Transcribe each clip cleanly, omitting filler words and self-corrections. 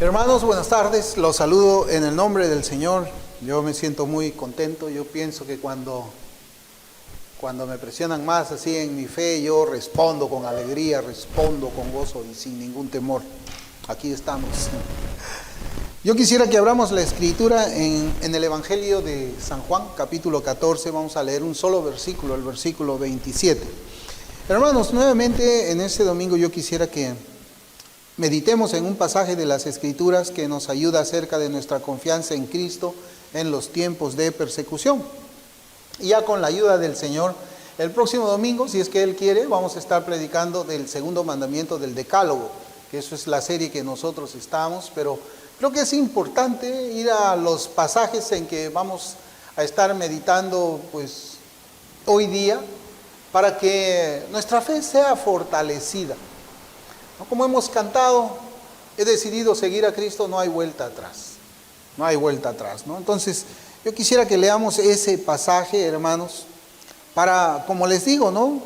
Hermanos, buenas tardes. Los saludo en el nombre del Señor. Yo me siento muy contento. Yo pienso que cuando me presionan más así en mi fe, yo respondo con alegría, respondo con gozo y sin ningún temor. Aquí estamos. Yo quisiera que abramos la escritura en el Evangelio de San Juan, capítulo 14. Vamos a leer un solo versículo, el versículo 27. Hermanos, nuevamente en este domingo yo quisiera que meditemos en un pasaje de las Escrituras que nos ayuda acerca de nuestra confianza en Cristo en los tiempos de persecución. Y ya con la ayuda del Señor, el próximo domingo, si es que Él quiere, vamos a estar predicando del segundo mandamiento del Decálogo, que eso es la serie que nosotros estamos, pero creo que es importante ir a los pasajes en que vamos a estar meditando pues hoy día, para que nuestra fe sea fortalecida. Como hemos cantado, he decidido seguir a Cristo, no hay vuelta atrás. No hay vuelta atrás, ¿no? Entonces, yo quisiera que leamos ese pasaje, hermanos, para, como les digo, ¿no?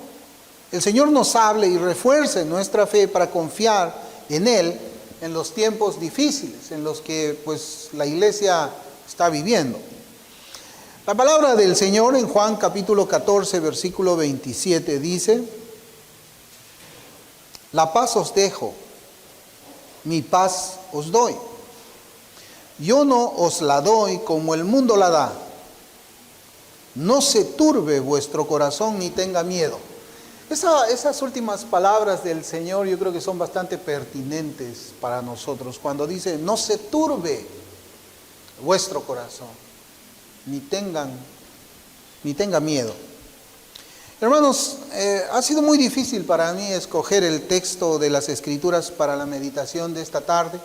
El Señor nos hable y refuerce nuestra fe para confiar en Él en los tiempos difíciles, en los que, pues, la iglesia está viviendo. La palabra del Señor en Juan capítulo 14, versículo 27 dice: la paz os dejo, mi paz os doy. Yo no os la doy como el mundo la da. No se turbe vuestro corazón ni tenga miedo. Esas últimas palabras del Señor yo creo que son bastante pertinentes para nosotros. Cuando dice, no se turbe vuestro corazón, ni tenga miedo. Hermanos, ha sido muy difícil para mí escoger el texto de las Escrituras para la meditación de esta tarde.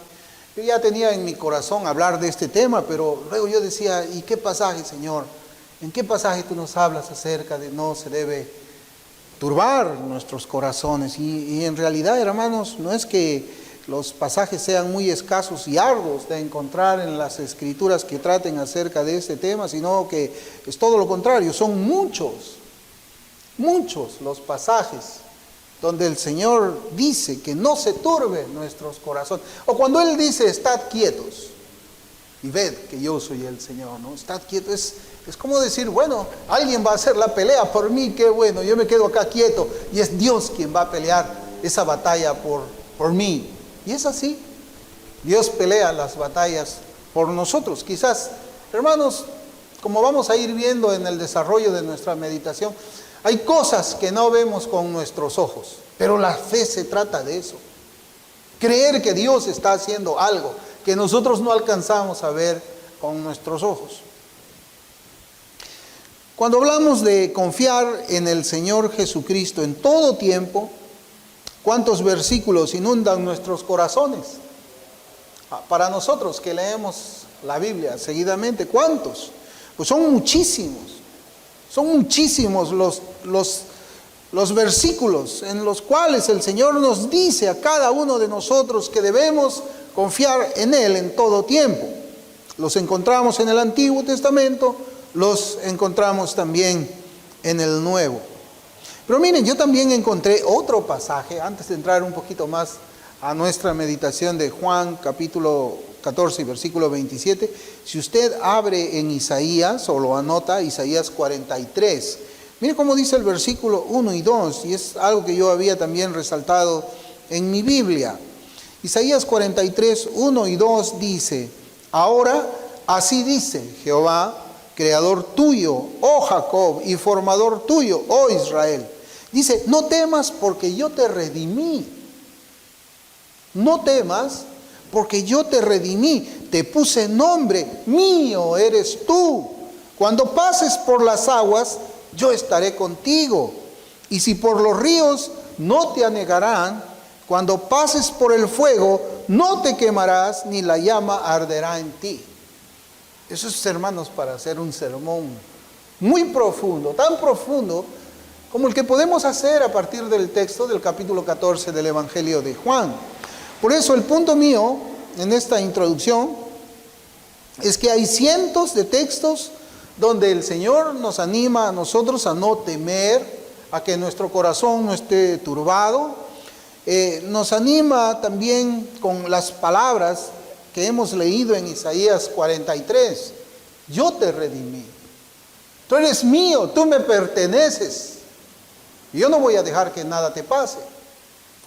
Yo ya tenía en mi corazón hablar de este tema, pero luego yo decía, ¿y qué pasaje, Señor? ¿En qué pasaje tú nos hablas acerca de no se debe turbar nuestros corazones? Y en realidad, hermanos, no es que los pasajes sean muy escasos y arduos de encontrar en las Escrituras que traten acerca de este tema, sino que es todo lo contrario, son muchos los pasajes donde el Señor dice que no se turbe nuestros corazones. O cuando Él dice, estad quietos y ved que yo soy el Señor, ¿no? Estad quietos, es como decir, bueno, alguien va a hacer la pelea por mí, qué bueno, yo me quedo acá quieto y es Dios quien va a pelear esa batalla por mí. Y es así, Dios pelea las batallas por nosotros. Quizás, hermanos, como vamos a ir viendo en el desarrollo de nuestra meditación, hay cosas que no vemos con nuestros ojos, pero la fe se trata de eso. Creer que Dios está haciendo algo que nosotros no alcanzamos a ver con nuestros ojos. Cuando hablamos de confiar en el Señor Jesucristo en todo tiempo, ¿cuántos versículos inundan nuestros corazones? Para nosotros que leemos la Biblia seguidamente, ¿cuántos? Pues son muchísimos. Son muchísimos los versículos en los cuales el Señor nos dice a cada uno de nosotros que debemos confiar en Él en todo tiempo. Los encontramos en el Antiguo Testamento, los encontramos también en el Nuevo. Pero miren, yo también encontré otro pasaje, antes de entrar un poquito más a nuestra meditación de Juan capítulo 14, versículo 27, si usted abre en Isaías o lo anota, Isaías 43, mire cómo dice el versículo 1 y 2, y es algo que yo había también resaltado en mi Biblia. Isaías 43, 1 y 2 dice: ahora así dice Jehová, creador tuyo, oh Jacob, y formador tuyo, oh Israel. Dice, no temas porque yo te redimí. No temas porque yo te redimí, te puse nombre, mío eres tú. Cuando pases por las aguas, yo estaré contigo. Y si por los ríos, no te anegarán. Cuando pases por el fuego, no te quemarás, ni la llama arderá en ti. Eso es, hermanos, para hacer un sermón muy profundo, tan profundo como el que podemos hacer a partir del texto del capítulo 14 del Evangelio de Juan. Por eso el punto mío en esta introducción es que hay cientos de textos donde el Señor nos anima a nosotros a no temer, a que nuestro corazón no esté turbado. Nos anima también con las palabras que hemos leído en Isaías 43. Yo te redimí. Tú eres mío, tú me perteneces. Y yo no voy a dejar que nada te pase.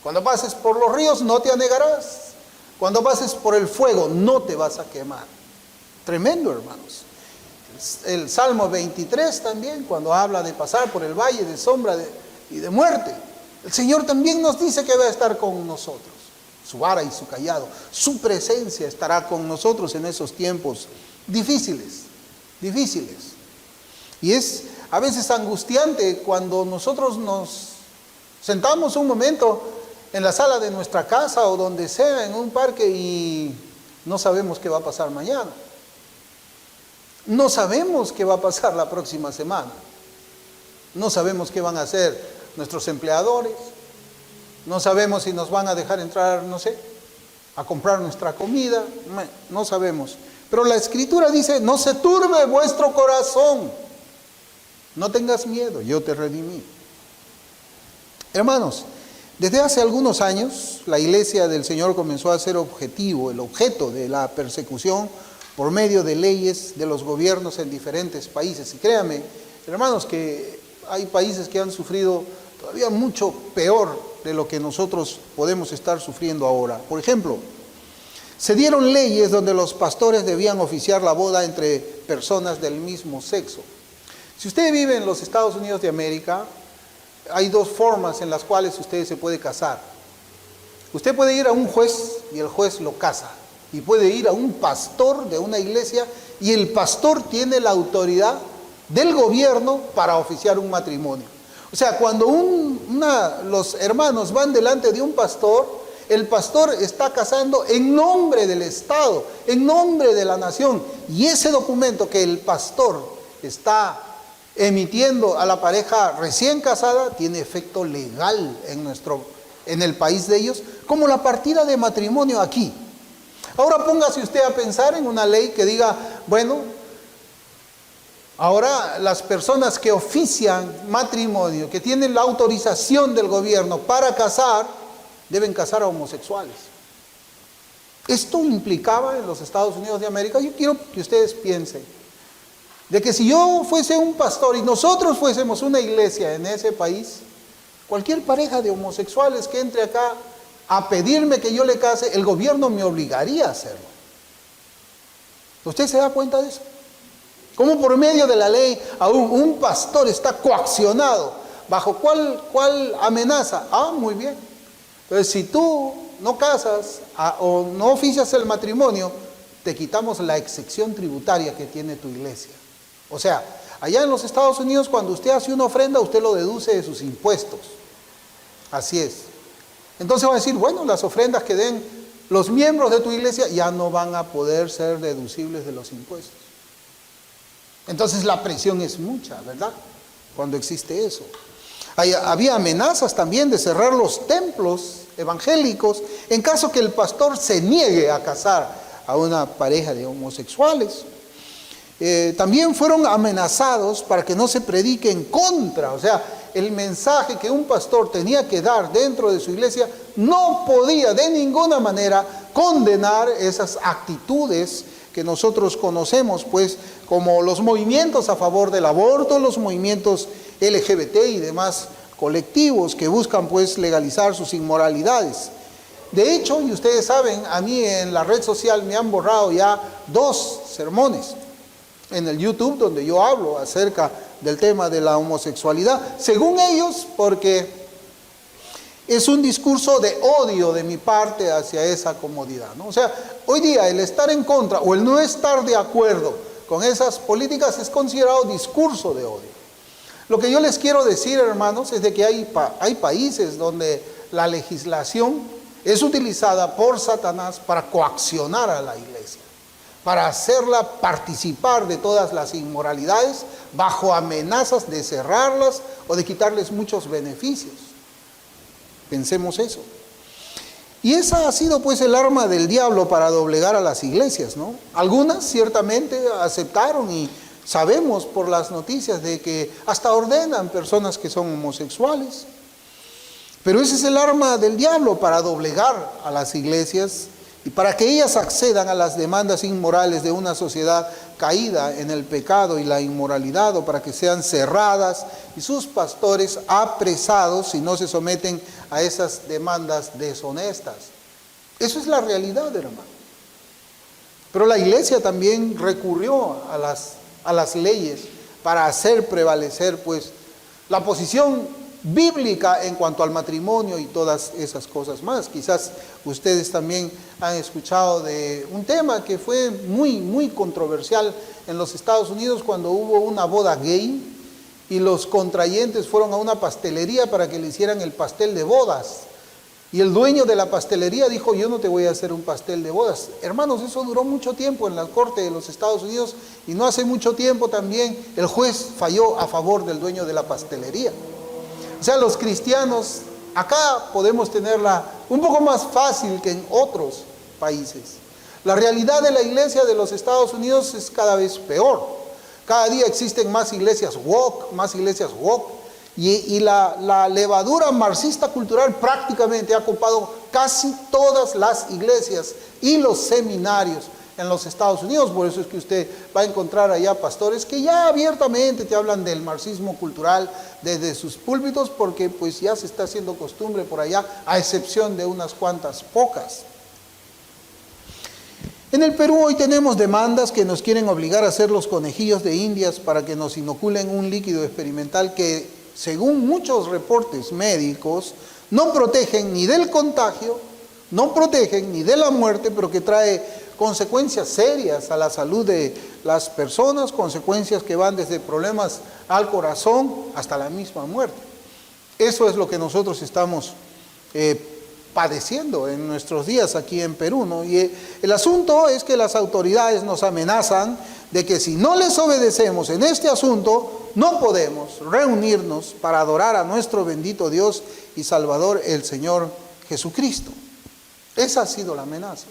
Cuando pases por los ríos no te anegarás. Cuando pases por el fuego no te vas a quemar. Tremendo, hermanos. El Salmo 23 también, cuando habla de pasar por el valle de sombra y de muerte. El Señor también nos dice que va a estar con nosotros. Su vara y su cayado, su presencia estará con nosotros en esos tiempos difíciles. Y es a veces angustiante cuando nosotros nos sentamos un momento en la sala de nuestra casa o donde sea, en un parque, y no sabemos qué va a pasar mañana. No sabemos qué va a pasar la próxima semana. No sabemos qué van a hacer nuestros empleadores. No sabemos si nos van a dejar entrar, no sé, a comprar nuestra comida. No sabemos. Pero la Escritura dice, no se turbe vuestro corazón. No tengas miedo, yo te redimí. Hermanos, desde hace algunos años, la Iglesia del Señor comenzó a ser el objeto de la persecución por medio de leyes de los gobiernos en diferentes países. Y créanme, hermanos, que hay países que han sufrido todavía mucho peor de lo que nosotros podemos estar sufriendo ahora. Por ejemplo, se dieron leyes donde los pastores debían oficiar la boda entre personas del mismo sexo. Si usted vive en los Estados Unidos de América, hay dos formas en las cuales usted se puede casar. Usted puede ir a un juez y el juez lo casa. Y puede ir a un pastor de una iglesia y el pastor tiene la autoridad del gobierno para oficiar un matrimonio. O sea, cuando los hermanos van delante de un pastor, el pastor está casando en nombre del Estado, en nombre de la nación. Y ese documento que el pastor está emitiendo a la pareja recién casada tiene efecto legal en el país de ellos, como la partida de matrimonio aquí. Ahora póngase usted a pensar en una ley que diga, bueno, ahora las personas que ofician matrimonio, que tienen la autorización del gobierno para casar, deben casar a homosexuales. Esto implicaba en los Estados Unidos de América, yo quiero que ustedes piensen, de que si yo fuese un pastor y nosotros fuésemos una iglesia en ese país, cualquier pareja de homosexuales que entre acá a pedirme que yo le case, el gobierno me obligaría a hacerlo. ¿Usted se da cuenta de eso? ¿Cómo por medio de la ley aún un pastor está coaccionado? ¿Bajo cuál amenaza? Ah, muy bien. Entonces, si tú no casas o no oficias el matrimonio, te quitamos la excepción tributaria que tiene tu iglesia. O sea, allá en los Estados Unidos, cuando usted hace una ofrenda, usted lo deduce de sus impuestos. Así es. Entonces va a decir, bueno, las ofrendas que den los miembros de tu iglesia ya no van a poder ser deducibles de los impuestos. Entonces la presión es mucha, ¿verdad? Cuando existe eso. Había amenazas también de cerrar los templos evangélicos en caso que el pastor se niegue a casar a una pareja de homosexuales. También fueron amenazados para que no se predique en contra, o sea, el mensaje que un pastor tenía que dar dentro de su iglesia no podía de ninguna manera condenar esas actitudes que nosotros conocemos, pues, como los movimientos a favor del aborto, los movimientos LGBT y demás colectivos que buscan, pues, legalizar sus inmoralidades. De hecho, y ustedes saben, a mí en la red social me han borrado ya 2 sermones en el YouTube donde yo hablo acerca del tema de la homosexualidad, según ellos, porque es un discurso de odio de mi parte hacia esa comodidad, ¿no? O sea, hoy día el estar en contra o el no estar de acuerdo con esas políticas es considerado discurso de odio. Lo que yo les quiero decir, hermanos, es de que hay países donde la legislación es utilizada por Satanás para coaccionar a la iglesia, para hacerla participar de todas las inmoralidades bajo amenazas de cerrarlas o de quitarles muchos beneficios. Pensemos eso. Y esa ha sido pues el arma del diablo para doblegar a las iglesias, ¿no? Algunas ciertamente aceptaron y sabemos por las noticias de que hasta ordenan personas que son homosexuales. Pero ese es el arma del diablo para doblegar a las iglesias Y para que ellas accedan a las demandas inmorales de una sociedad caída en el pecado y la inmoralidad, o para que sean cerradas y sus pastores apresados si no se someten a esas demandas deshonestas. Eso es la realidad, hermano. Pero la iglesia también recurrió a las leyes para hacer prevalecer, pues, la posición bíblica en cuanto al matrimonio y todas esas cosas más. Quizás ustedes también han escuchado de un tema que fue muy controversial en los Estados Unidos cuando hubo una boda gay y los contrayentes fueron a una pastelería para que le hicieran el pastel de bodas. Y el dueño de la pastelería dijo: yo no te voy a hacer un pastel de bodas. Hermanos, eso duró mucho tiempo en la corte de los Estados Unidos, y no hace mucho tiempo también el juez falló a favor del dueño de la pastelería. O sea, los cristianos acá podemos tenerla un poco más fácil que en otros países. La realidad de la iglesia de los Estados Unidos es cada vez peor. Cada día existen más iglesias woke, y la levadura marxista cultural prácticamente ha ocupado casi todas las iglesias y los seminarios en los Estados Unidos. Por eso es que usted va a encontrar allá pastores que ya abiertamente te hablan del marxismo cultural desde sus púlpitos, porque pues ya se está haciendo costumbre por allá, a excepción de unas cuantas pocas. En el Perú hoy tenemos demandas que nos quieren obligar a hacer los conejillos de indias para que nos inoculen un líquido experimental que, según muchos reportes médicos, no protegen ni del contagio, no protegen ni de la muerte, pero que trae consecuencias serias a la salud de las personas, consecuencias que van desde problemas al corazón hasta la misma muerte. Eso es lo que nosotros estamos padeciendo en nuestros días aquí en Perú, ¿no? Y el asunto es que las autoridades nos amenazan de que si no les obedecemos en este asunto, no podemos reunirnos para adorar a nuestro bendito Dios y Salvador, el Señor Jesucristo. Esa ha sido la amenaza.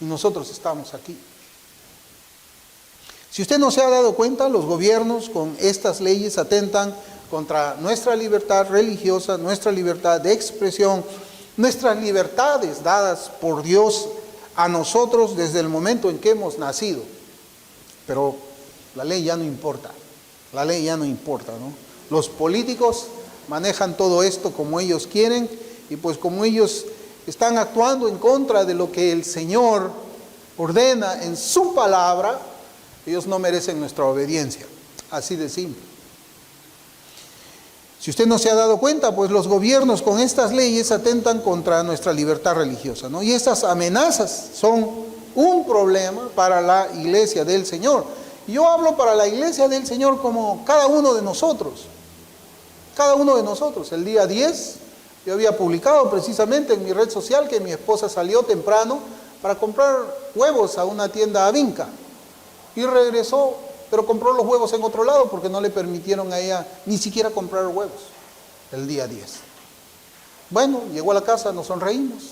Y nosotros estamos aquí. Si usted no se ha dado cuenta, los gobiernos con estas leyes atentan contra nuestra libertad religiosa, nuestra libertad de expresión, nuestras libertades dadas por Dios a nosotros desde el momento en que hemos nacido. Pero la ley ya no importa, la ley ya no importa, ¿no? Los políticos manejan todo esto como ellos quieren, y pues como ellos están actuando en contra de lo que el Señor ordena en su palabra, ellos no merecen nuestra obediencia. Así de simple. Si usted no se ha dado cuenta, pues los gobiernos con estas leyes atentan contra nuestra libertad religiosa, ¿no? Y estas amenazas son un problema para la iglesia del Señor. Y yo hablo para la iglesia del Señor como cada uno de nosotros. Cada uno de nosotros. El día 10... yo había publicado precisamente en mi red social que mi esposa salió temprano para comprar huevos a una tienda Avinca. Y regresó, pero compró los huevos en otro lado porque no le permitieron a ella ni siquiera comprar huevos el día 10. Bueno, llegó a la casa, nos sonreímos.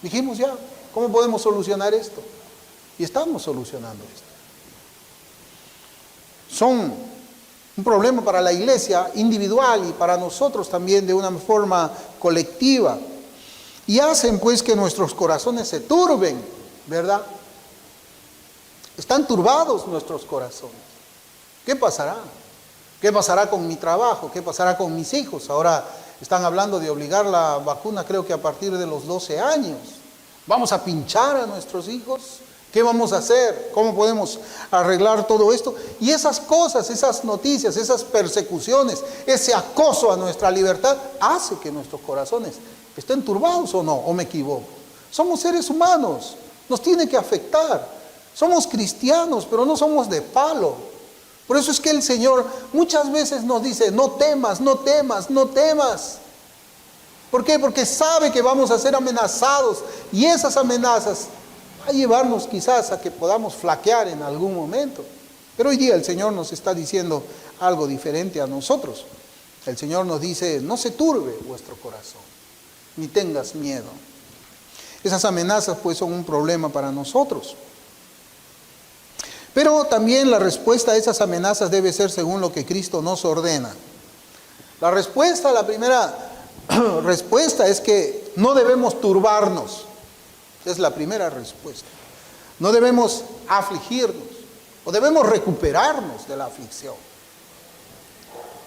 Dijimos ya, ¿cómo podemos solucionar esto? Y estamos solucionando esto. Son un problema para la iglesia individual y para nosotros también de una forma colectiva. Y hacen pues que nuestros corazones se turben, ¿verdad? Están turbados nuestros corazones. ¿Qué pasará? ¿Qué pasará con mi trabajo? ¿Qué pasará con mis hijos? Ahora están hablando de obligar la vacuna, creo que a partir de los 12 años. ¿Vamos a pinchar a nuestros hijos? ¿Qué vamos a hacer? ¿Cómo podemos arreglar todo esto? Y esas cosas, esas noticias, esas persecuciones, ese acoso a nuestra libertad, hace que nuestros corazones estén turbados, ¿o no? ¿O me equivoco? Somos seres humanos, nos tiene que afectar. Somos cristianos, pero no somos de palo. Por eso es que el Señor muchas veces nos dice: no temas, no temas, no temas. ¿Por qué? Porque sabe que vamos a ser amenazados, y esas amenazas a llevarnos quizás a que podamos flaquear en algún momento. Pero hoy día el Señor nos está diciendo algo diferente a nosotros. El Señor nos dice: no se turbe vuestro corazón, ni tengas miedo. Esas amenazas pues son un problema para nosotros. Pero también la respuesta a esas amenazas debe ser según lo que Cristo nos ordena. La primera respuesta es que no debemos turbarnos. Es la primera respuesta. No debemos afligirnos, o debemos recuperarnos de la aflicción.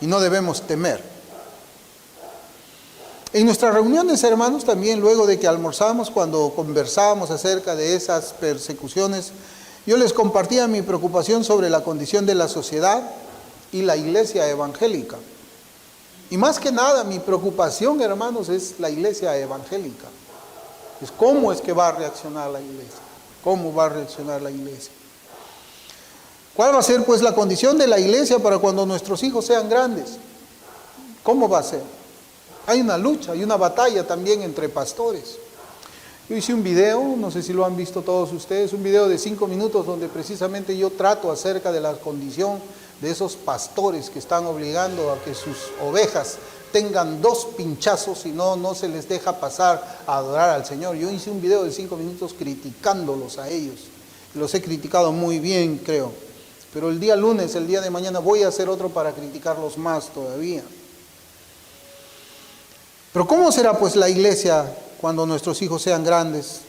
Y no debemos temer. En nuestras reuniones, hermanos, también luego de que almorzamos, cuando conversábamos acerca de esas persecuciones, yo les compartía mi preocupación sobre la condición de la sociedad y la iglesia evangélica. Y más que nada, mi preocupación, hermanos, es la iglesia evangélica. Es cómo es que va a reaccionar la iglesia. ¿Cómo va a reaccionar la iglesia? ¿Cuál va a ser, pues, la condición de la iglesia para cuando nuestros hijos sean grandes? ¿Cómo va a ser? Hay una lucha, hay una batalla también entre pastores. Yo hice un video, no sé si lo han visto todos ustedes, un video de 5 minutos donde precisamente yo trato acerca de la condición de esos pastores que están obligando a que sus ovejas tengan 2 pinchazos y no se les deja pasar a adorar al Señor. Yo hice un video de 5 minutos criticándolos a ellos. Los he criticado muy bien, creo. Pero el día lunes, el día de mañana, voy a hacer otro para criticarlos más todavía. Pero ¿cómo será pues la iglesia cuando nuestros hijos sean grandes?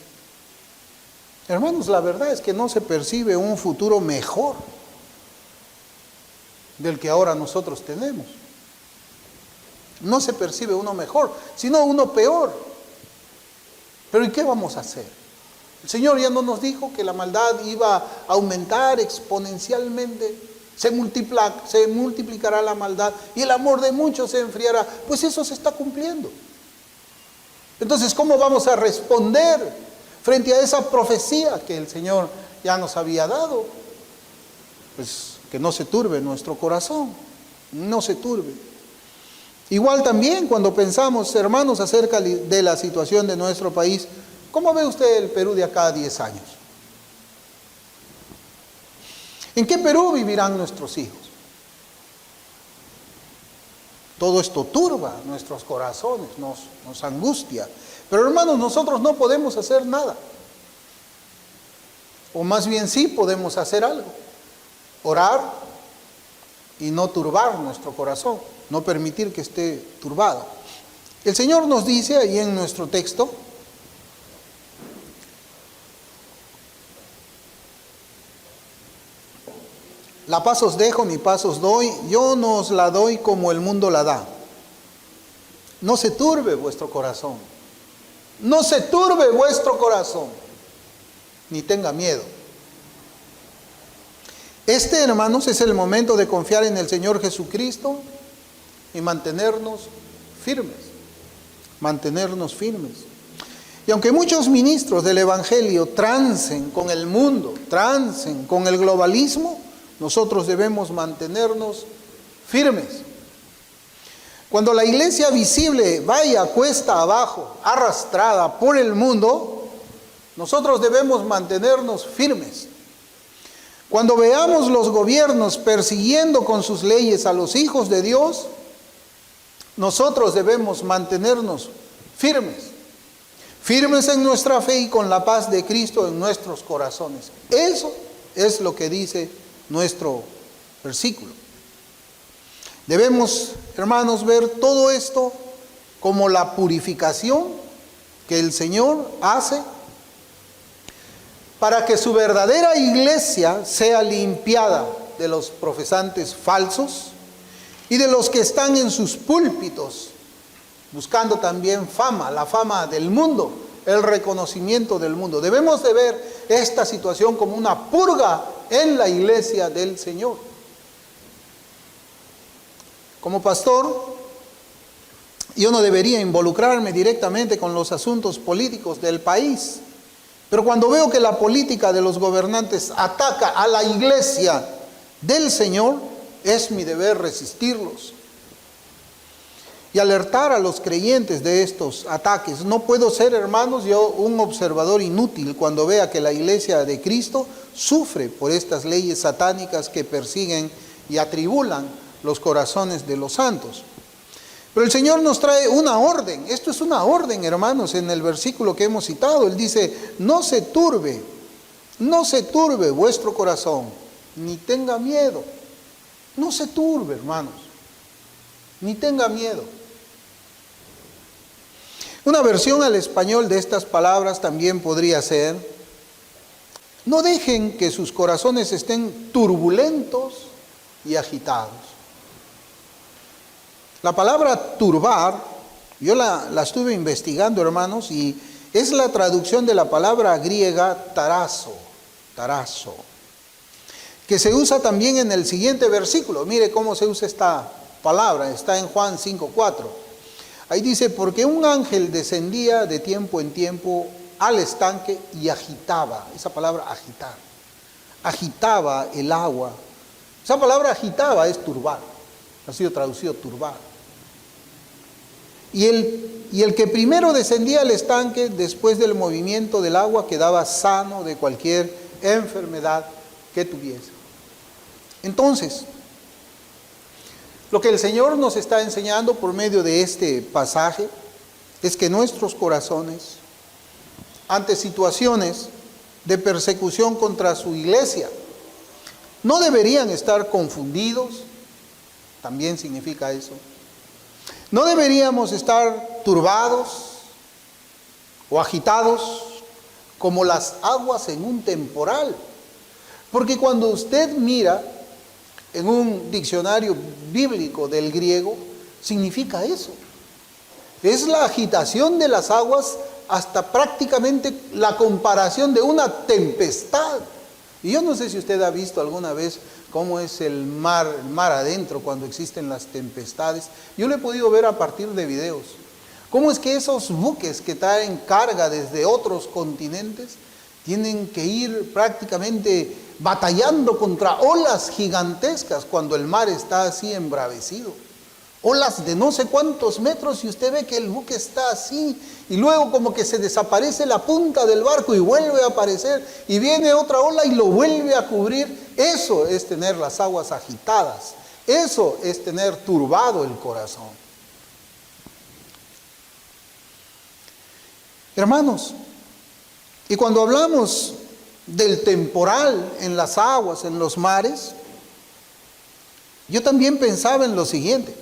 Hermanos, la verdad es que no se percibe un futuro mejor del que ahora nosotros tenemos. No se percibe uno mejor, sino uno peor. Pero ¿y qué vamos a hacer? El Señor ya no nos dijo que la maldad iba a aumentar exponencialmente. Se multiplicará la maldad y el amor de muchos se enfriará. Pues eso se está cumpliendo. Entonces, ¿cómo vamos a responder frente a esa profecía que el Señor ya nos había dado? Pues que no se turbe nuestro corazón, no se turbe. Igual también cuando pensamos, hermanos, acerca de la situación de nuestro país, ¿cómo ve usted el Perú de acá a 10 años? ¿En qué Perú vivirán nuestros hijos? Todo esto turba nuestros corazones, nos angustia. Pero hermanos, nosotros no podemos hacer nada. O más bien sí podemos hacer algo. Orar y no turbar nuestro corazón, no permitir que esté turbado. El Señor nos dice ahí en nuestro texto, la paz os dejo, mi paz os doy, yo no os la doy como el mundo la da. No se turbe vuestro corazón, no se turbe vuestro corazón, ni tenga miedo. Este, hermanos, es el momento de confiar en el Señor Jesucristo y mantenernos firmes, mantenernos firmes. Y aunque muchos ministros del Evangelio trancen con el mundo, trancen con el globalismo, nosotros debemos mantenernos firmes. Cuando la iglesia visible vaya cuesta abajo, arrastrada por el mundo, nosotros debemos mantenernos firmes. Cuando veamos los gobiernos persiguiendo con sus leyes a los hijos de Dios, nosotros debemos mantenernos firmes. Firmes en nuestra fe y con la paz de Cristo en nuestros corazones. Eso es lo que dice nuestro versículo. Debemos, hermanos, ver todo esto como la purificación que el Señor hace para que su verdadera iglesia sea limpiada de los profesantes falsos y de los que están en sus púlpitos buscando también fama, la fama del mundo, el reconocimiento del mundo. Debemos de ver esta situación como una purga en la iglesia del Señor. Como pastor, yo no debería involucrarme directamente con los asuntos políticos del país, pero cuando veo que la política de los gobernantes ataca a la iglesia del Señor, es mi deber resistirlos y alertar a los creyentes de estos ataques. No puedo ser, hermanos, yo un observador inútil cuando vea que la iglesia de Cristo sufre por estas leyes satánicas que persiguen y atribulan los corazones de los santos. Pero el Señor nos trae una orden. Esto es una orden, hermanos, en el versículo que hemos citado. Él dice, no se turbe vuestro corazón, ni tenga miedo. No se turbe, hermanos, ni tenga miedo. Una versión al español de estas palabras también podría ser: no dejen que sus corazones estén turbulentos y agitados. La palabra turbar, yo la estuve investigando, hermanos, y es la traducción de la palabra griega tarazo, que se usa también en el siguiente versículo. Mire cómo se usa esta palabra, está en Juan 5:4. Ahí dice: porque un ángel descendía de tiempo en tiempo al estanque y agitaba, esa palabra agitar, agitaba el agua. Esa palabra agitaba es turbar, ha sido traducido turbar. Y el que primero descendía al estanque, después del movimiento del agua, quedaba sano de cualquier enfermedad que tuviese. Entonces, lo que el Señor nos está enseñando por medio de este pasaje es que nuestros corazones, ante situaciones de persecución contra su iglesia, no deberían estar confundidos, también significa eso. No deberíamos estar turbados o agitados como las aguas en un temporal. Porque cuando usted mira en un diccionario bíblico del griego, significa eso. Es la agitación de las aguas hasta prácticamente la comparación de una tempestad. Y yo no sé si usted ha visto alguna vez cómo es el mar adentro cuando existen las tempestades. Yo lo he podido ver a partir de videos. Cómo es que esos buques que traen carga desde otros continentes tienen que ir prácticamente batallando contra olas gigantescas cuando el mar está así embravecido. Olas de no sé cuántos metros y usted ve que el buque está así y luego como que se desaparece la punta del barco y vuelve a aparecer y viene otra ola y lo vuelve a cubrir. Eso es tener las aguas agitadas. Eso es tener turbado el corazón. Hermanos, y cuando hablamos del temporal en las aguas, en los mares, yo también pensaba en lo siguiente.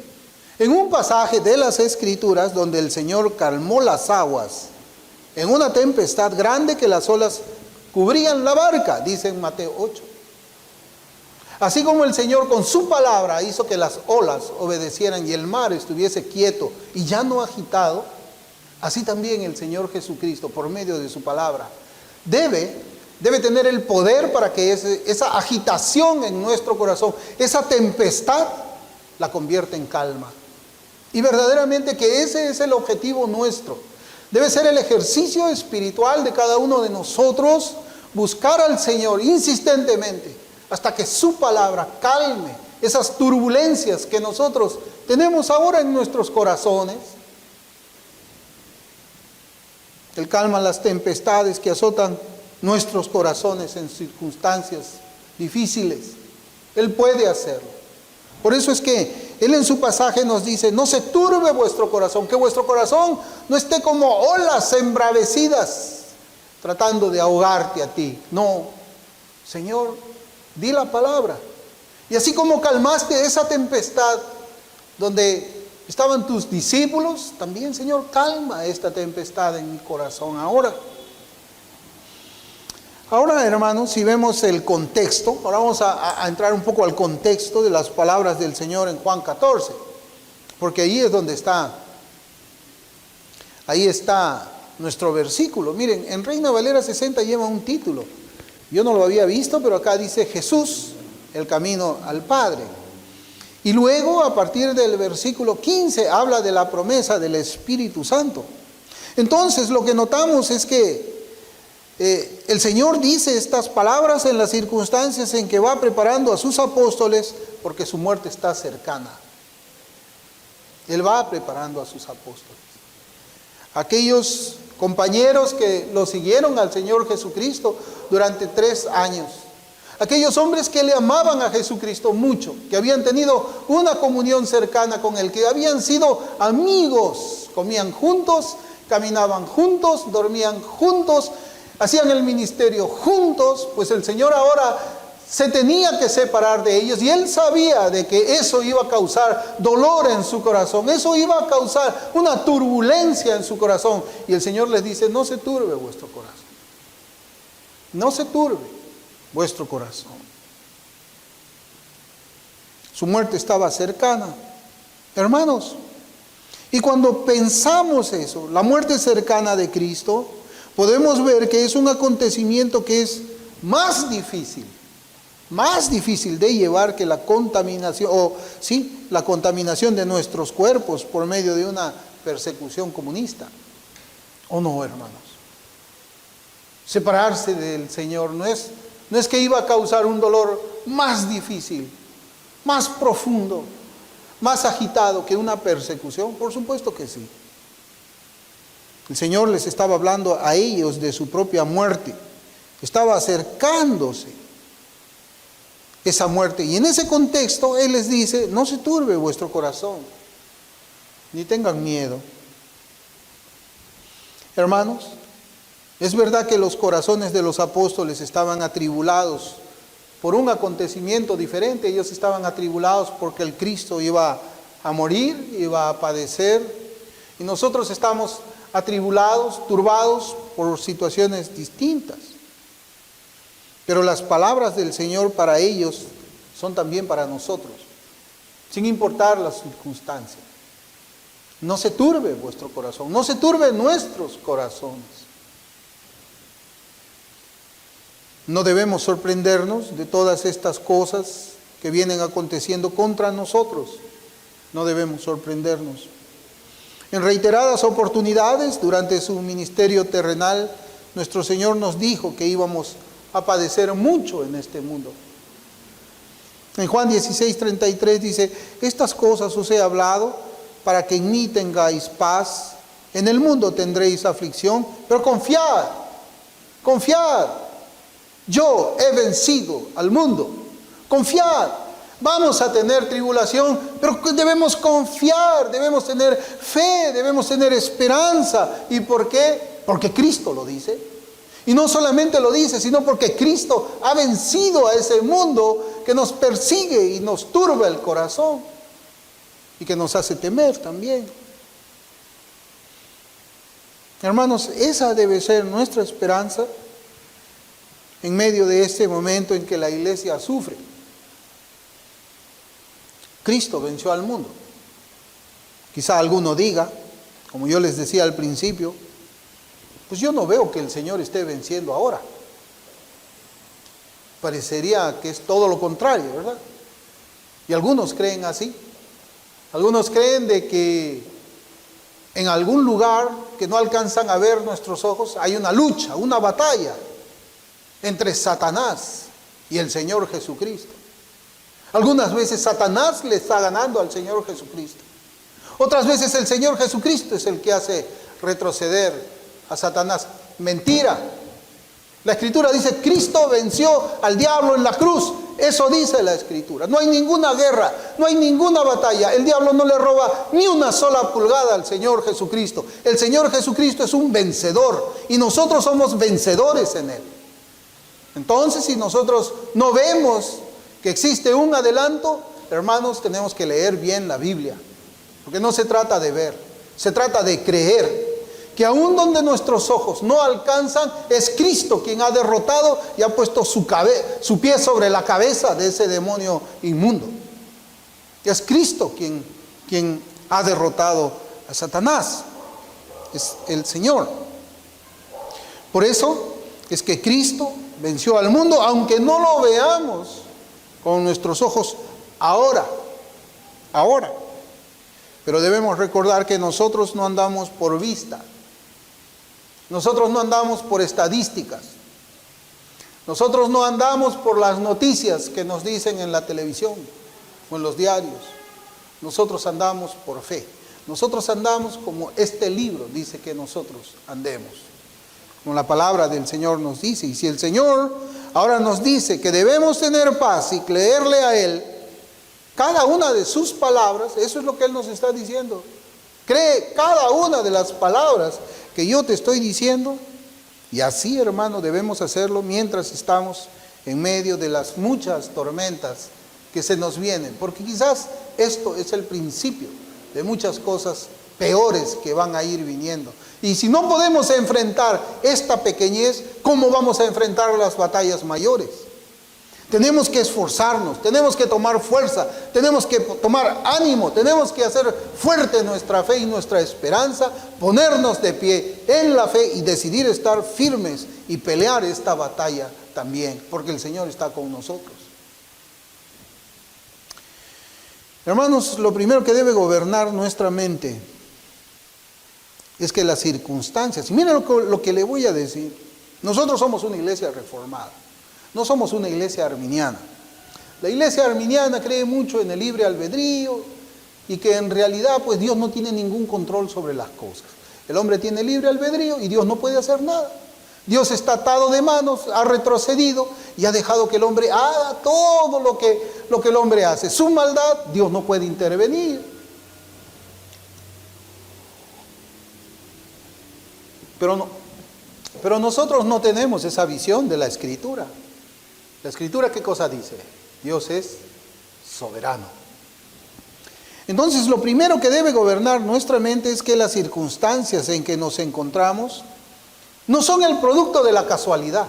En un pasaje de las Escrituras donde el Señor calmó las aguas en una tempestad grande que las olas cubrían la barca, dice en Mateo 8. Así como el Señor con su palabra hizo que las olas obedecieran y el mar estuviese quieto y ya no agitado, así también el Señor Jesucristo, por medio de su palabra, debe tener el poder para que esa agitación en nuestro corazón, esa tempestad, la convierta en calma. Y verdaderamente que ese es el objetivo nuestro. Debe ser el ejercicio espiritual de cada uno de nosotros, buscar al Señor insistentemente hasta que su palabra calme esas turbulencias que nosotros tenemos ahora en nuestros corazones. Él calma las tempestades que azotan nuestros corazones en circunstancias difíciles. Él puede hacerlo. Por eso es que Él en su pasaje nos dice: no se turbe vuestro corazón, que vuestro corazón no esté como olas embravecidas tratando de ahogarte a ti. No, Señor, di la palabra. Y así como calmaste esa tempestad donde estaban tus discípulos, también, Señor, calma esta tempestad en mi corazón ahora. Ahora, hermanos, si vemos el contexto, ahora vamos a entrar un poco al contexto de las palabras del Señor en Juan 14, porque ahí es donde ahí está nuestro versículo. Miren, en Reina Valera 60 lleva un título. Yo no lo había visto, pero acá dice Jesús, el camino al Padre. Y luego, a partir del versículo 15, habla de la promesa del Espíritu Santo. Entonces, lo que notamos es que el Señor dice estas palabras en las circunstancias en que va preparando a sus apóstoles, porque su muerte está cercana. Él va preparando a sus apóstoles. Aquellos compañeros que lo siguieron al Señor Jesucristo durante 3 años. Aquellos hombres que le amaban a Jesucristo mucho, que habían tenido una comunión cercana con Él, que habían sido amigos, comían juntos, caminaban juntos, dormían juntos, hacían el ministerio juntos. Pues el Señor ahora se tenía que separar de ellos y él sabía de que eso iba a causar dolor en su corazón, eso iba a causar una turbulencia en su corazón. Y el Señor les dice, no se turbe vuestro corazón, no se turbe vuestro corazón. Su muerte estaba cercana, hermanos. Y cuando pensamos eso, la muerte cercana de Cristo, podemos ver que es un acontecimiento que es más difícil de llevar que la contaminación, la contaminación de nuestros cuerpos por medio de una persecución comunista. ¿O no, hermanos? Separarse del Señor no es que iba a causar un dolor más difícil, más profundo, más agitado que una persecución. Por supuesto que sí. El Señor les estaba hablando a ellos de su propia muerte. Estaba acercándose esa muerte. Y en ese contexto Él les dice, no se turbe vuestro corazón, ni tengan miedo. Hermanos, es verdad que los corazones de los apóstoles estaban atribulados por un acontecimiento diferente. Ellos estaban atribulados porque el Cristo iba a morir, iba a padecer. Y nosotros estamos atribulados, turbados por situaciones distintas. Pero las palabras del Señor para ellos son también para nosotros, sin importar las circunstancias. No se turbe vuestro corazón, no se turbe nuestros corazones. No debemos sorprendernos de todas estas cosas que vienen aconteciendo contra nosotros. No debemos sorprendernos. En reiteradas oportunidades durante su ministerio terrenal, nuestro Señor nos dijo que íbamos a padecer mucho en este mundo. En Juan 16:33 dice, estas cosas os he hablado para que en mí tengáis paz. En el mundo tendréis aflicción, pero confiad, yo he vencido al mundo. Confiad, vamos a tener tribulación, pero debemos confiar, debemos tener fe, debemos tener esperanza. ¿Y por qué? Porque Cristo lo dice. Y no solamente lo dice, sino porque Cristo ha vencido a ese mundo que nos persigue y nos turba el corazón y que nos hace temer también. Hermanos, esa debe ser nuestra esperanza en medio de este momento en que la iglesia sufre. Cristo venció al mundo. Quizá alguno diga, como yo les decía al principio, pues yo no veo que el Señor esté venciendo ahora. Parecería que es todo lo contrario, ¿verdad? Y algunos creen así. Algunos creen de que en algún lugar que no alcanzan a ver nuestros ojos hay una lucha, una batalla entre Satanás y el Señor Jesucristo. Algunas veces Satanás le está ganando al Señor Jesucristo. Otras veces el Señor Jesucristo es el que hace retroceder a Satanás. Mentira. La Escritura dice, Cristo venció al diablo en la cruz. Eso dice la Escritura. No hay ninguna guerra, no hay ninguna batalla. El diablo no le roba ni una sola pulgada al Señor Jesucristo. El Señor Jesucristo es un vencedor y nosotros somos vencedores en Él. Entonces, si nosotros no vemos que existe un adelanto, hermanos, tenemos que leer bien la Biblia. Porque no se trata de ver, se trata de creer. Que aún donde nuestros ojos no alcanzan, es Cristo quien ha derrotado y ha puesto su pie sobre la cabeza de ese demonio inmundo. Es Cristo quien ha derrotado a Satanás. Es el Señor. Por eso es que Cristo venció al mundo, aunque no lo veamos con nuestros ojos ahora. Pero debemos recordar que nosotros no andamos por vista. Nosotros no andamos por estadísticas. Nosotros no andamos por las noticias que nos dicen en la televisión o en los diarios. Nosotros andamos por fe. Nosotros andamos como este libro dice que nosotros andemos. Como la palabra del Señor nos dice. Y si el Señor ahora nos dice que debemos tener paz y creerle a Él, cada una de sus palabras, eso es lo que Él nos está diciendo. Cree cada una de las palabras que yo te estoy diciendo. Y así, hermano, debemos hacerlo mientras estamos en medio de las muchas tormentas que se nos vienen, porque quizás esto es el principio de muchas cosas peores que van a ir viniendo. Y si no podemos enfrentar esta pequeñez, ¿cómo vamos a enfrentar las batallas mayores? Tenemos que esforzarnos, tenemos que tomar fuerza, tenemos que tomar ánimo, tenemos que hacer fuerte nuestra fe y nuestra esperanza, ponernos de pie en la fe y decidir estar firmes y pelear esta batalla también, porque el Señor está con nosotros. Hermanos, lo primero que debe gobernar nuestra mente es que las circunstancias, y miren lo que le voy a decir, nosotros somos una iglesia reformada, no somos una iglesia arminiana. La iglesia arminiana cree mucho en el libre albedrío y que en realidad pues Dios no tiene ningún control sobre las cosas. El hombre tiene libre albedrío y Dios no puede hacer nada. Dios está atado de manos, ha retrocedido y ha dejado que el hombre haga todo lo que el hombre hace. Su maldad, Dios no puede intervenir. Pero nosotros no tenemos esa visión de la Escritura. La Escritura, ¿qué cosa dice? Dios es soberano. Entonces, lo primero que debe gobernar nuestra mente es que las circunstancias en que nos encontramos no son el producto de la casualidad.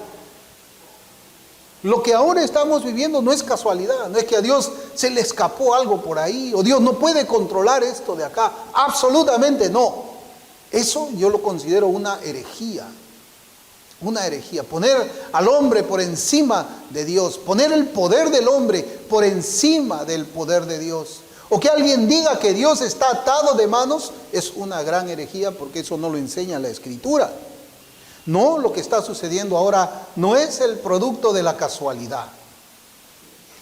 Lo que ahora estamos viviendo no es casualidad, no es que a Dios se le escapó algo por ahí, o Dios no puede controlar esto de acá. Absolutamente no. Eso yo lo considero una herejía. Una herejía. Poner al hombre por encima de Dios, poner el poder del hombre por encima del poder de Dios. O que alguien diga que Dios está atado de manos, es una gran herejía, porque eso no lo enseña la Escritura. No, lo que está sucediendo ahora no es el producto de la casualidad.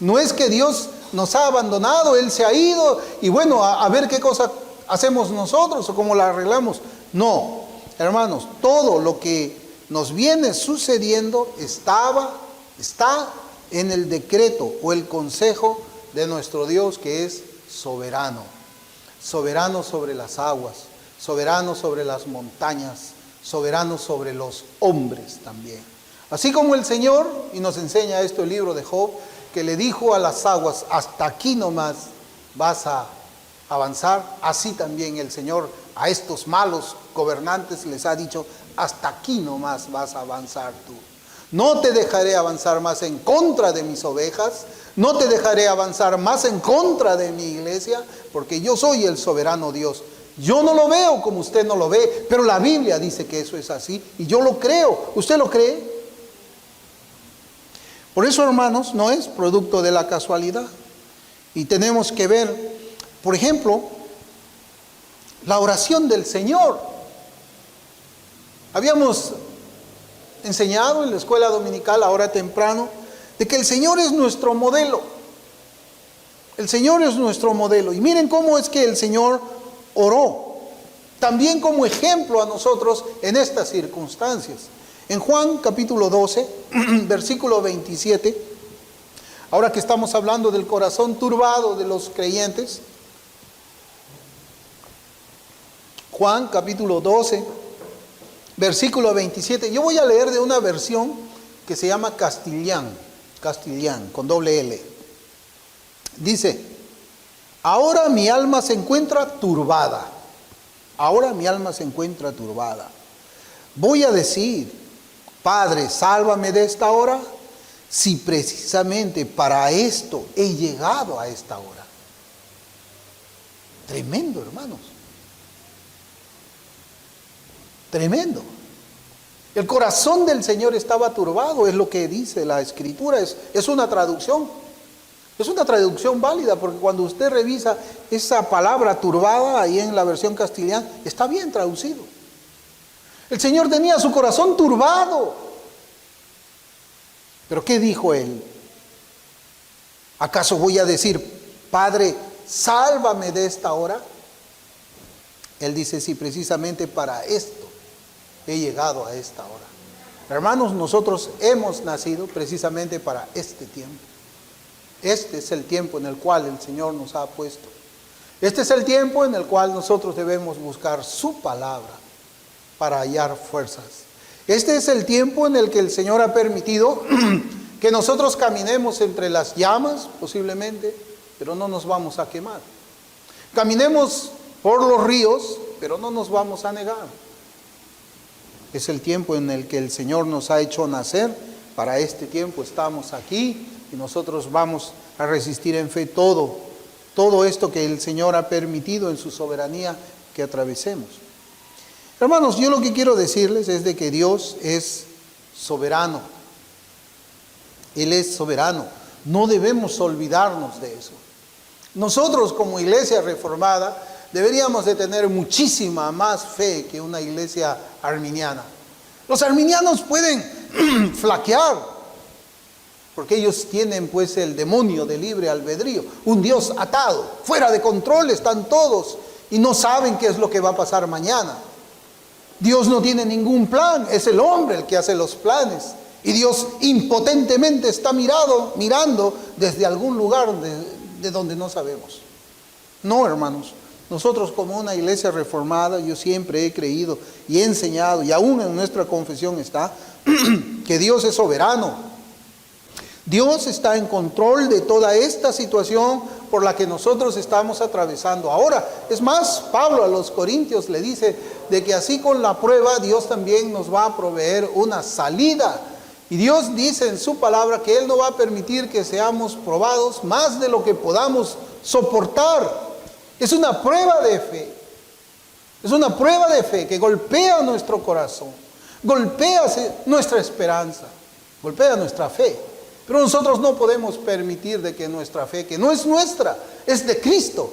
No es que Dios nos ha abandonado, Él se ha ido y bueno, a ver qué cosa hacemos nosotros o cómo la arreglamos. No, hermanos, todo lo que nos viene sucediendo está en el decreto o el consejo de nuestro Dios, que es soberano. Soberano sobre las aguas, soberano sobre las montañas, soberano sobre los hombres también. Así como el Señor, y nos enseña esto el libro de Job, que le dijo a las aguas, hasta aquí nomás vas a avanzar, así también el Señor a estos malos gobernantes les ha dicho, hasta aquí nomás vas a avanzar tú. No te dejaré avanzar más en contra de mis ovejas, no te dejaré avanzar más en contra de mi iglesia, porque yo soy el soberano Dios. Yo no lo veo como usted no lo ve, pero la Biblia dice que eso es así y yo lo creo. ¿Usted lo cree? Por eso, hermanos, no es producto de la casualidad. Y tenemos que ver, por ejemplo, la oración del Señor. Habíamos enseñado en la escuela dominical, ahora temprano, de que el Señor es nuestro modelo. El Señor es nuestro modelo. Y miren cómo es que el Señor oró, también como ejemplo a nosotros en estas circunstancias. En Juan capítulo 12, versículo 27, ahora que estamos hablando del corazón turbado de los creyentes, Juan capítulo 12, versículo 27, yo voy a leer de una versión que se llama Castillán, con doble L. Dice: ahora mi alma se encuentra turbada. Ahora mi alma se encuentra turbada. Voy a decir, Padre, sálvame de esta hora, si precisamente para esto he llegado a esta hora. Tremendo, hermanos. Tremendo. El corazón del Señor estaba turbado, es lo que dice la Escritura, es una traducción. Es una traducción válida, porque cuando usted revisa esa palabra turbada ahí en la versión castellana, está bien traducido. El Señor tenía su corazón turbado. Pero ¿qué dijo Él? ¿Acaso voy a decir, Padre, sálvame de esta hora? Él dice, sí, precisamente para esto he llegado a esta hora. Hermanos, nosotros hemos nacido precisamente para este tiempo. Este es el tiempo en el cual el Señor nos ha puesto. Este es el tiempo en el cual nosotros debemos buscar su palabra para hallar fuerzas. Este es el tiempo en el que el Señor ha permitido Que nosotros caminemos entre las llamas, posiblemente, pero no nos vamos a quemar. Caminemos por los ríos, pero no nos vamos a negar. Es el tiempo en el que el Señor nos ha hecho nacer. Para este tiempo estamos aquí y nosotros vamos a resistir en fe todo esto que el Señor ha permitido en su soberanía que atravesemos. Hermanos, yo lo que quiero decirles es de que Dios es soberano. Él es soberano. No debemos olvidarnos de eso. Nosotros como iglesia reformada deberíamos de tener muchísima más fe que una iglesia arminiana. Los arminianos pueden flaquear, porque ellos tienen pues el demonio de libre albedrío, un Dios atado, fuera de control están todos y no saben qué es lo que va a pasar mañana. Dios no tiene ningún plan, es el hombre el que hace los planes. Y Dios impotentemente está mirando desde algún lugar de donde no sabemos. No, hermanos, nosotros como una iglesia reformada, yo siempre he creído y he enseñado, y aún en nuestra confesión está, que Dios es soberano. Dios está en control de toda esta situación por la que nosotros estamos atravesando ahora. Es más, Pablo a los Corintios le dice de que así con la prueba Dios también nos va a proveer una salida. Y Dios dice en su palabra que Él no va a permitir que seamos probados más de lo que podamos soportar. Es una prueba de fe. Es una prueba de fe que golpea nuestro corazón, golpea nuestra esperanza, golpea nuestra fe. Pero nosotros no podemos permitir de que nuestra fe, que no es nuestra, es de Cristo.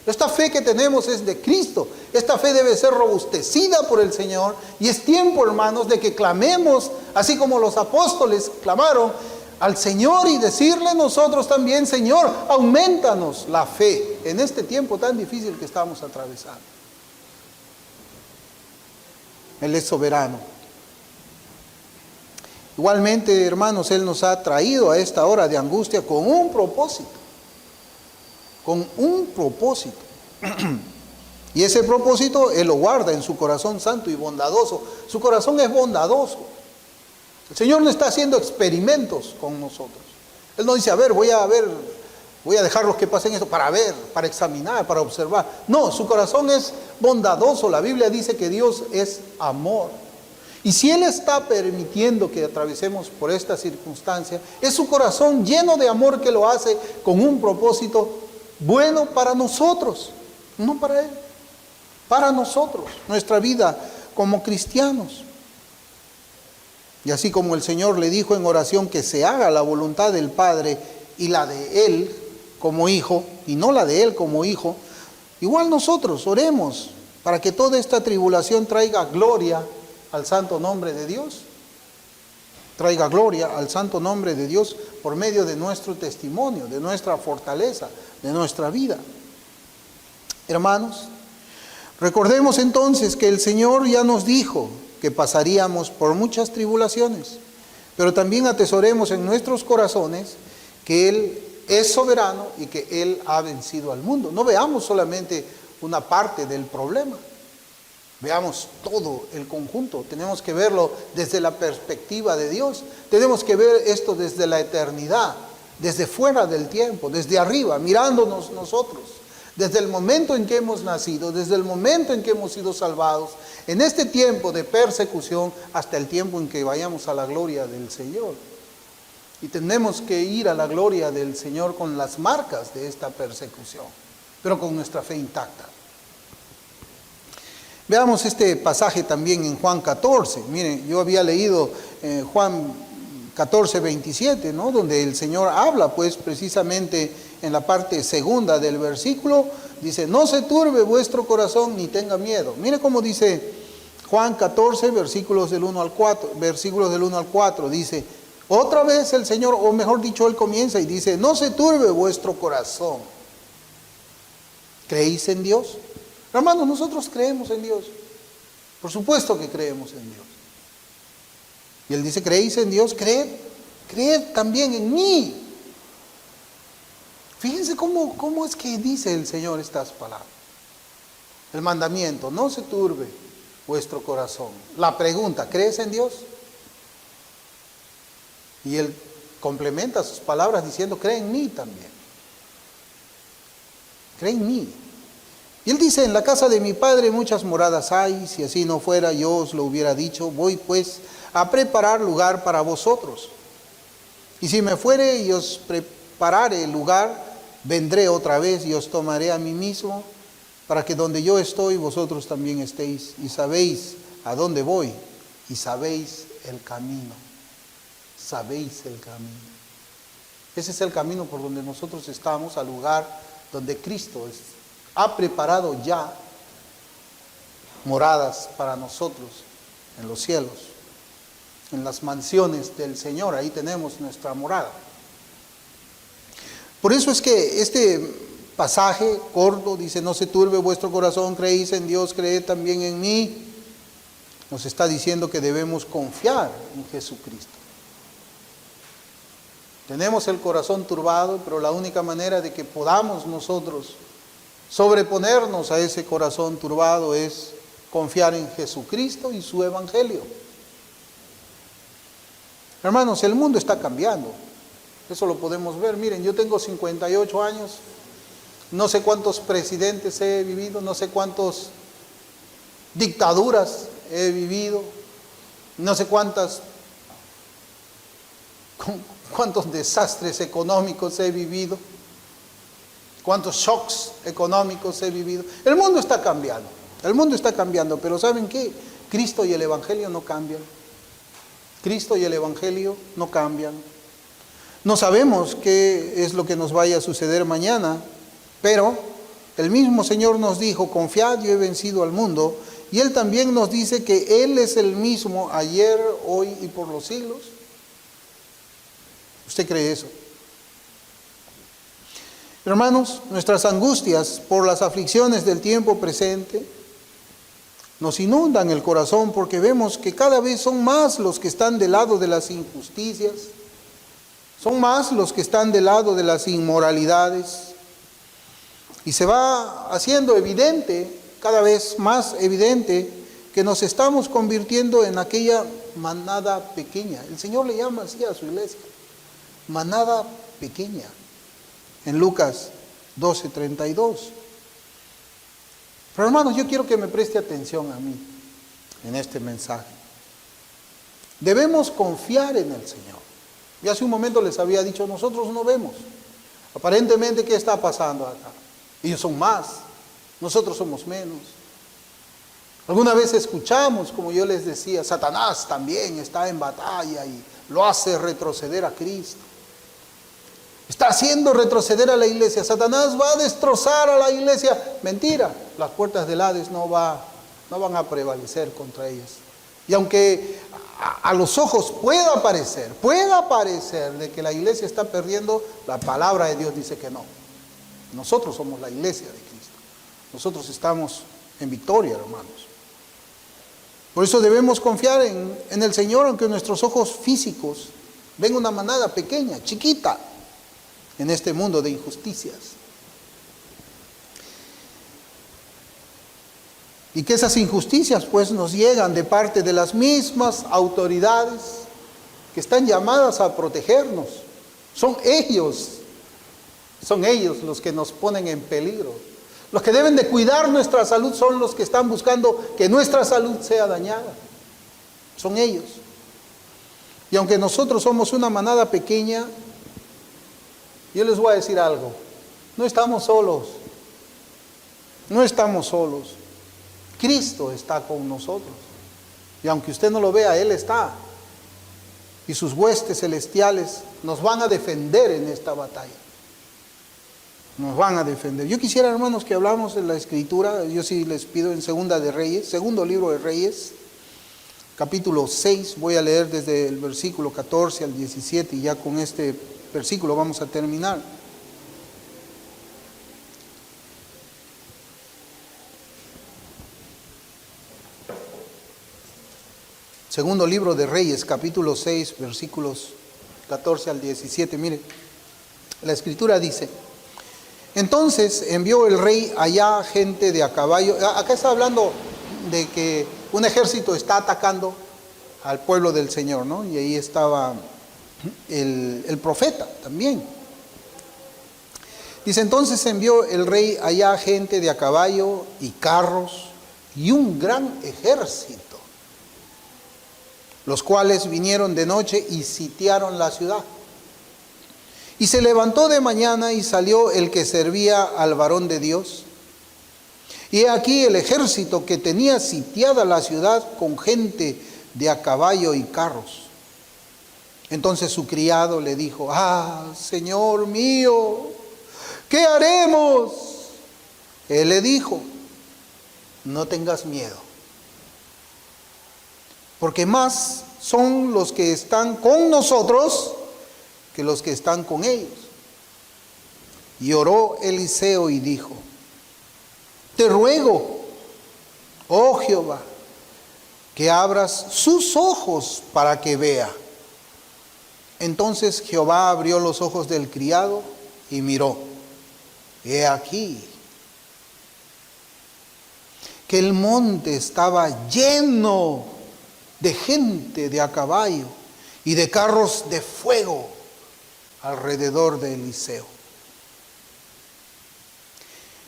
Esta fe que tenemos es de Cristo. Esta fe debe ser robustecida por el Señor. Y es tiempo, hermanos, de que clamemos, así como los apóstoles clamaron al Señor y decirle nosotros también: Señor, aumentanos la fe en este tiempo tan difícil que estamos atravesando. Él es soberano. Igualmente, hermanos, Él nos ha traído a esta hora de angustia con un propósito. Con un propósito. Y ese propósito Él lo guarda en su corazón santo y bondadoso. Su corazón es bondadoso. El Señor no está haciendo experimentos con nosotros. Él no dice: voy a dejarlos que pasen esto para ver, para examinar, para observar. No, su corazón es bondadoso. La Biblia dice que Dios es amor. Y si Él está permitiendo que atravesemos por esta circunstancia, es su corazón lleno de amor que lo hace con un propósito bueno para nosotros, no para Él, para nosotros, nuestra vida como cristianos. Y así como el Señor le dijo en oración que se haga la voluntad del Padre y la de Él como hijo, y no la de Él como hijo, igual nosotros oremos para que toda esta tribulación traiga gloria al santo nombre de Dios. Traiga gloria al santo nombre de Dios por medio de nuestro testimonio, de nuestra fortaleza, de nuestra vida. Hermanos, recordemos entonces que el Señor ya nos dijo que pasaríamos por muchas tribulaciones, pero también atesoremos en nuestros corazones que Él es soberano y que Él ha vencido al mundo. No veamos solamente una parte del problema, veamos todo el conjunto. Tenemos que verlo desde la perspectiva de Dios. Tenemos que ver esto desde la eternidad, desde fuera del tiempo, desde arriba, mirándonos nosotros. Desde el momento en que hemos nacido, desde el momento en que hemos sido salvados, en este tiempo de persecución, hasta el tiempo en que vayamos a la gloria del Señor. Y tenemos que ir a la gloria del Señor con las marcas de esta persecución, pero con nuestra fe intacta. Veamos este pasaje también en Juan 14. Miren, yo había leído Juan 14, 27, ¿no? Donde el Señor habla, pues, precisamente en la parte segunda del versículo, dice: no se turbe vuestro corazón ni tenga miedo. Mire cómo dice Juan 14, versículos del 1 al 4, dice, otra vez el Señor, o mejor dicho, Él comienza y dice: no se turbe vuestro corazón. ¿Creéis en Dios? Hermanos, nosotros creemos en Dios. Por supuesto que creemos en Dios. Y Él dice: ¿creéis en Dios? Creed también en mí. Fíjense cómo es que dice el Señor estas palabras. El mandamiento: no se turbe vuestro corazón. La pregunta: ¿crees en Dios? Y Él complementa sus palabras diciendo, cree en mí también. Cree en mí. Y él dice, en la casa de mi padre muchas moradas hay, si así no fuera yo os lo hubiera dicho, voy pues a preparar lugar para vosotros. Y si me fuere y os preparare el lugar, vendré otra vez y os tomaré a mí mismo, para que donde yo estoy vosotros también estéis, y sabéis a dónde voy, y sabéis el camino. Sabéis el camino. Ese es el camino por donde nosotros estamos, al lugar donde Cristo ha preparado ya moradas para nosotros en los cielos, en las mansiones del Señor. Ahí tenemos nuestra morada. Por eso es que este pasaje corto dice, no se turbe vuestro corazón, creéis en Dios, creed también en mí. Nos está diciendo que debemos confiar en Jesucristo. Tenemos el corazón turbado, pero la única manera de que podamos nosotros sobreponernos a ese corazón turbado es confiar en Jesucristo y su evangelio. Hermanos, el mundo está cambiando. Eso lo podemos ver. Miren, yo tengo 58 años. No sé cuántos presidentes he vivido, no sé cuántas dictaduras he vivido, no sé cuántos desastres económicos he vivido, cuántos shocks económicos he vivido. El mundo está cambiando, pero ¿saben qué? Cristo y el Evangelio no cambian. Cristo y el Evangelio no cambian. No sabemos qué es lo que nos vaya a suceder mañana, pero el mismo Señor nos dijo, confiad, yo he vencido al mundo, y Él también nos dice que Él es el mismo ayer, hoy y por los siglos. ¿Usted cree eso? Hermanos, nuestras angustias por las aflicciones del tiempo presente nos inundan el corazón porque vemos que cada vez son más los que están del lado de las injusticias, son más los que están del lado de las inmoralidades, y se va haciendo evidente, cada vez más evidente, que nos estamos convirtiendo en aquella manada pequeña. El Señor le llama así a su iglesia, manada pequeña, en Lucas 12:32. Pero hermanos, yo quiero que me preste atención a mí en este mensaje. Debemos confiar en el Señor. Y hace un momento les había dicho, nosotros no vemos. Aparentemente, ¿qué está pasando acá? Ellos son más, nosotros somos menos. Alguna vez escuchamos, como yo les decía, Satanás también está en batalla y lo hace retroceder a Cristo. Está haciendo retroceder a la iglesia. Satanás va a destrozar a la iglesia. Mentira, las puertas del Hades no van a prevalecer contra ellas. Y aunque a los ojos pueda parecer de que la iglesia está perdiendo, la palabra de Dios dice que no. Nosotros somos la iglesia de Cristo. Nosotros estamos en victoria, hermanos. Por eso debemos confiar en el Señor, aunque nuestros ojos físicos ven una manada pequeña, chiquita, en este mundo de injusticias. Y que esas injusticias pues nos llegan de parte de las mismas autoridades que están llamadas a protegernos. Son ellos los que nos ponen en peligro. Los que deben de cuidar nuestra salud son los que están buscando que nuestra salud sea dañada. Son ellos. Y aunque nosotros somos una manada pequeña, yo les voy a decir algo. No estamos solos. No estamos solos. Cristo está con nosotros. Y aunque usted no lo vea, Él está. Y sus huestes celestiales nos van a defender en esta batalla. Nos van a defender. Yo quisiera, hermanos, que hablamos de la Escritura. Yo sí les pido en Segunda de Reyes, segundo libro de Reyes, capítulo 6. Voy a leer desde el versículo 14 al 17 y ya con este versículo vamos a terminar. Segundo libro de Reyes, capítulo 6, versículos 14 al 17. Mire, la Escritura dice: entonces envió el rey allá gente de a caballo. Acá está hablando de que un ejército está atacando al pueblo del Señor, ¿no? Y ahí estaba el profeta también. Dice, entonces envió el rey allá gente de a caballo y carros y un gran ejército, los cuales vinieron de noche y sitiaron la ciudad. Y se levantó de mañana y salió el que servía al varón de Dios. Y he aquí el ejército que tenía sitiada la ciudad con gente de a caballo y carros. Entonces su criado le dijo, Señor mío, ¿qué haremos? Él le dijo, no tengas miedo, porque más son los que están con nosotros que los que están con ellos. Y oró Eliseo y dijo, te ruego, oh Jehová, que abras sus ojos para que vea. Entonces Jehová abrió los ojos del criado y miró. He aquí que el monte estaba lleno de gente de a caballo y de carros de fuego alrededor de Eliseo.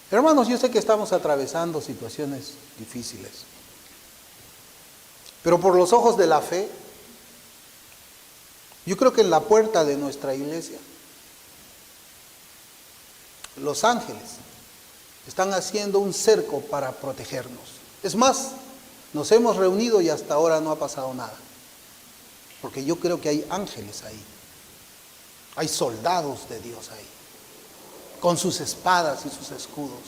Hermanos, yo sé que estamos atravesando situaciones difíciles, pero por los ojos de la fe, yo creo que en la puerta de nuestra iglesia, los ángeles están haciendo un cerco para protegernos. Es más, nos hemos reunido y hasta ahora no ha pasado nada, porque yo creo que hay ángeles ahí, hay soldados de Dios ahí, con sus espadas y sus escudos,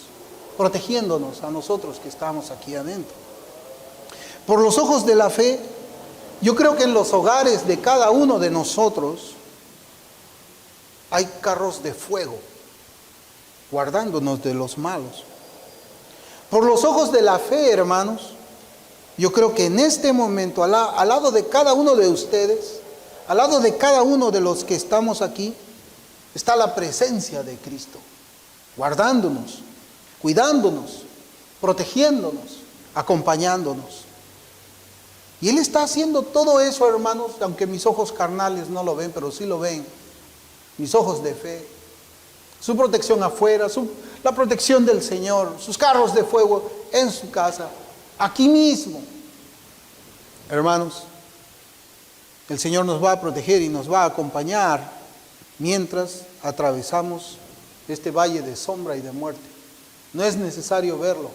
protegiéndonos a nosotros que estamos aquí adentro. Por los ojos de la fe, yo creo que en los hogares de cada uno de nosotros hay carros de fuego, guardándonos de los malos. Por los ojos de la fe, hermanos, yo creo que en este momento, al lado de cada uno de ustedes, al lado de cada uno de los que estamos aquí, está la presencia de Cristo, guardándonos, cuidándonos, protegiéndonos, acompañándonos. Y Él está haciendo todo eso, hermanos, aunque mis ojos carnales no lo ven, pero sí lo ven, mis ojos de fe. Su protección afuera, la protección del Señor, sus carros de fuego en su casa, aquí mismo. Hermanos, el Señor nos va a proteger y nos va a acompañar mientras atravesamos este valle de sombra y de muerte. No es necesario verlo,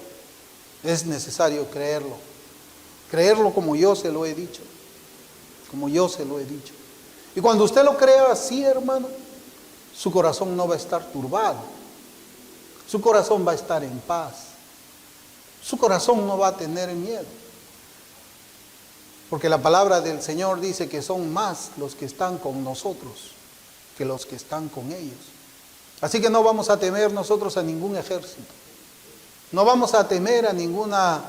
es necesario creerlo. Creerlo como yo se lo he dicho, como yo se lo he dicho. Y cuando usted lo crea así, hermano, su corazón no va a estar turbado, su corazón va a estar en paz, su corazón no va a tener miedo. Porque la palabra del Señor dice que son más los que están con nosotros que los que están con ellos. Así que no vamos a temer nosotros a ningún ejército. No vamos a temer a ninguna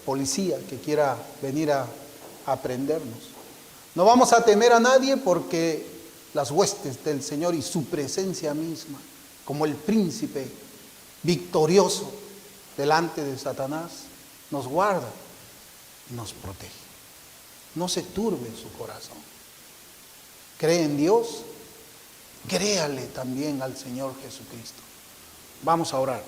policía que quiera venir a prendernos. No vamos a temer a nadie porque las huestes del Señor y su presencia misma, como el príncipe victorioso delante de Satanás, nos guarda y nos protege. No se turbe su corazón. Cree en Dios, créale también al Señor Jesucristo. Vamos a orar.